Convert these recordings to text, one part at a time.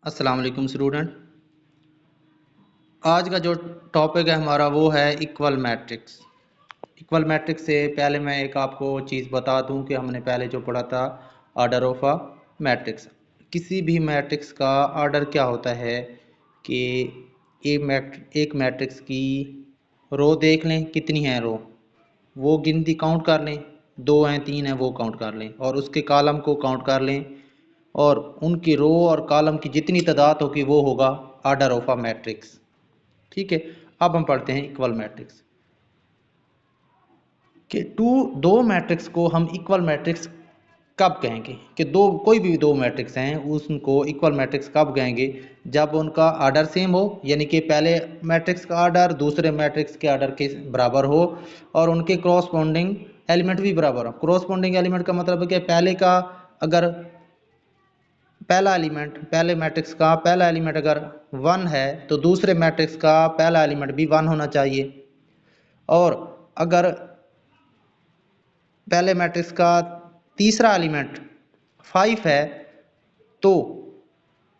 अस्सलाम वालेकुम स्टूडेंट। आज का जो टॉपिक है हमारा वो है इक्वल मैट्रिक्स। इक्वल मैट्रिक्स से पहले मैं एक आपको चीज़ बता दूं कि हमने पहले जो पढ़ा था ऑर्डर ऑफ अ मैट्रिक्स। किसी भी मैट्रिक्स का ऑर्डर क्या होता है कि एक मैट्रिक्स की रो देख लें कितनी है रो, वो गिनती काउंट कर लें, 2 हैं 3 हैं वो काउंट कर लें, और उसके कॉलम को काउंट कर लें, और उनकी रो और कॉलम की जितनी तादाद होगी वो होगा ऑर्डर ऑफ अ मैट्रिक्स। ठीक है। अब हम पढ़ते हैं इक्वल मैट्रिक्स कि दो मैट्रिक्स को हम इक्वल मैट्रिक्स कब कहेंगे, कि कोई भी दो मैट्रिक्स हैं उनको इक्वल मैट्रिक्स कब कहेंगे, जब उनका ऑर्डर सेम हो, यानी कि पहले मैट्रिक्स का ऑर्डर दूसरे मैट्रिक्स के ऑर्डर के बराबर हो, और उनके क्रॉसपोंडिंग एलिमेंट भी बराबर हो। क्रॉसपोंडिंग एलिमेंट का मतलब है कि पहले का अगर पहला एलिमेंट, पहले मैट्रिक्स का पहला एलिमेंट अगर 1 है तो दूसरे मैट्रिक्स का पहला एलिमेंट भी 1 होना चाहिए, और अगर पहले मैट्रिक्स का तीसरा एलिमेंट 5 है तो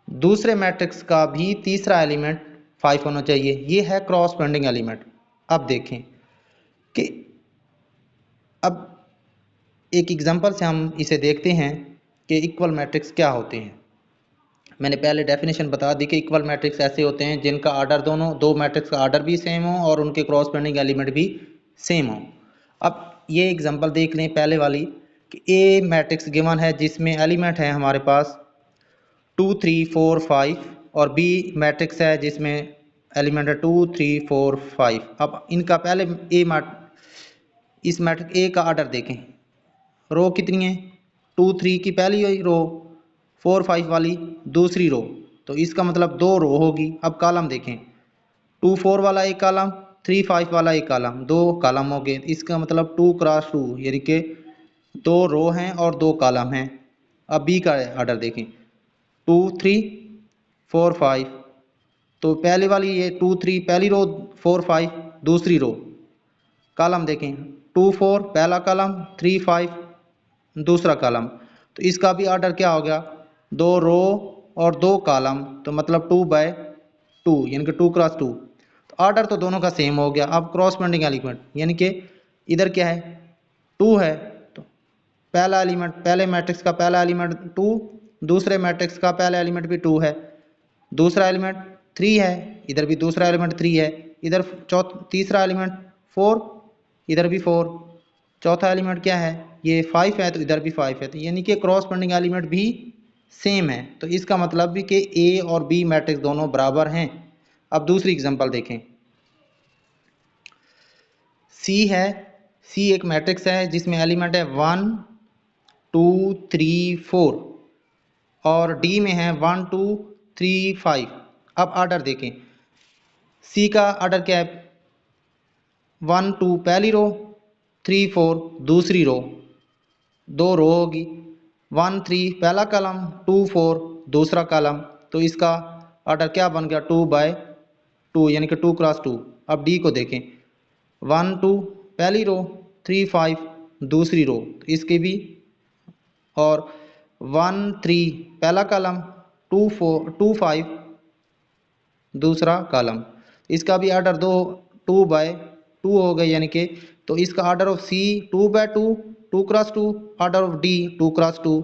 दूसरे मैट्रिक्स का भी तीसरा एलिमेंट 5 होना चाहिए। ये है क्रॉसपोंडिंग एलिमेंट। अब देखें कि अब एक एग्जांपल से हम इसे देखते हैं कि इक्वल मैट्रिक्स क्या होते हैं। मैंने पहले डेफिनेशन बता दी कि इक्वल मैट्रिक्स ऐसे होते हैं जिनका ऑर्डर दो मैट्रिक्स का ऑर्डर भी सेम हो और उनके क्रॉसपोंडिंग एलिमेंट भी सेम हो। अब ये एग्जांपल देख लें पहले वाली कि ए मैट्रिक्स गिवन है जिसमें एलिमेंट है हमारे पास 2 3 4 5, और बी मैट्रिक्स है जिसमें एलिमेंट है 2 3 4 5। अब इनका पहले इस मैट्रिक्स ए का ऑर्डर देखें, रो कितनी है, 2 3 की पहली रो, 4 5 वाली दूसरी रो, तो इसका मतलब 2 रो होगी। अब कॉलम देखें, 2 4 वाला एक कॉलम, 3 5 वाला एक कॉलम, 2 कॉलम हो गए। इसका मतलब 2 क्रॉस 2 यानी कि 2 रो हैं और 2 कॉलम हैं। अब बी का ऑर्डर देखें, 2 3 4 5, तो पहले वाली ये 2 3 पहली रो, 4 5 दूसरी रो। कॉलम देखें, 2 4 पहला कॉलम, 3 5 दूसरा कॉलम, तो इसका भी ऑर्डर क्या हो गया, 2 रो और 2 कॉलम, तो मतलब 2 बाय 2 यानी कि 2 क्रॉस 2। तो ऑर्डर तो दोनों का सेम हो गया। अब क्रॉसपोंडिंग एलिमेंट यानी कि इधर क्या है, 2 है, तो पहला एलिमेंट, पहले मैट्रिक्स का पहला एलिमेंट 2, दूसरे मैट्रिक्स का पहला एलिमेंट भी 2 है, दूसरा एलिमेंट 3 है, इधर भी दूसरा एलिमेंट 3 है, इधर तीसरा एलिमेंट 4, इधर भी 4, चौथा एलिमेंट क्या है, ये 5 है, तो इधर भी 5 है, तो यानी कि क्रॉसपोंडिंग एलिमेंट भी सेम है। तो इसका मतलब भी कि ए और बी मैट्रिक्स दोनों बराबर हैं। अब दूसरी एग्जांपल देखें, सी है, सी एक मैट्रिक्स है जिसमें एलिमेंट है 1 2 3 4, और डी में है 1 2 3 5। अब ऑर्डर देखें, सी का ऑर्डर क्या है, 1 2 पहली रो, 3 4 दूसरी रो, 2 रो होगी, 1 3 पहला कॉलम, 2 4 दूसरा कॉलम, तो इसका ऑर्डर क्या बन गया, 2 बाय 2 यानी कि 2 क्रॉस 2। अब डी को देखें, 1 2 पहली रो, 3 5 दूसरी रो, तो इसके भी, और 1 3 पहला कॉलम, 2 4 2 5 दूसरा कॉलम, इसका भी ऑर्डर 2 बाय 2 हो गए, यानी कि तो इसका order of C 2 by 2 2 cross 2, order of D 2 cross 2,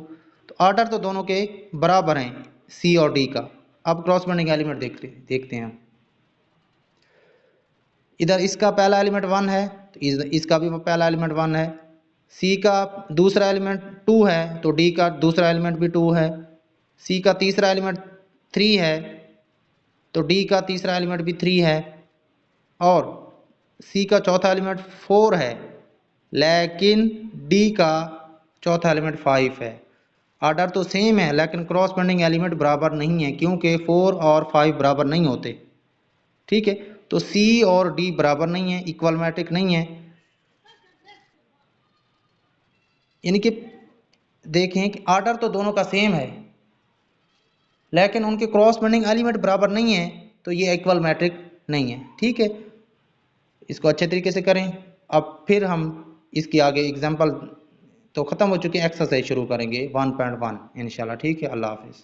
तो ऑर्डर तो दोनों के बराबर हैं सी और डी का। अब क्रॉसपोंडिंग एलिमेंट देखते हैं। इधर इसका पहला एलिमेंट 1 है, तो इसका भी पहला एलिमेंट 1 है, सी का दूसरा एलिमेंट 2 है तो डी का दूसरा एलिमेंट भी 2 है, सी का तीसरा एलिमेंट 3 है तो डी का तीसरा एलिमेंट भी 3 है, और सी का चौथा एलिमेंट 4 है लेकिन डी का चौथा एलिमेंट 5 है। ऑर्डर तो सेम है लेकिन क्रॉसपोंडिंग एलिमेंट बराबर नहीं है, क्योंकि 4 और 5 बराबर नहीं होते। ठीक है, तो सी और डी बराबर नहीं है, इक्वल मैट्रिक्स नहीं है। यानी कि देखें कि ऑर्डर तो दोनों का सेम है लेकिन उनके क्रॉसपोंडिंग एलिमेंट बराबर नहीं है, तो ये इक्वल मैट्रिक्स नहीं है। ठीक है, इसको अच्छे तरीके से करें। अब फिर हम इसकी आगे एग्जांपल तो ख़त्म हो चुके हैं, एक्सरसाइज शुरू करेंगे 1.1 इंशाल्लाह। ठीक है, अल्लाह हाफिज़।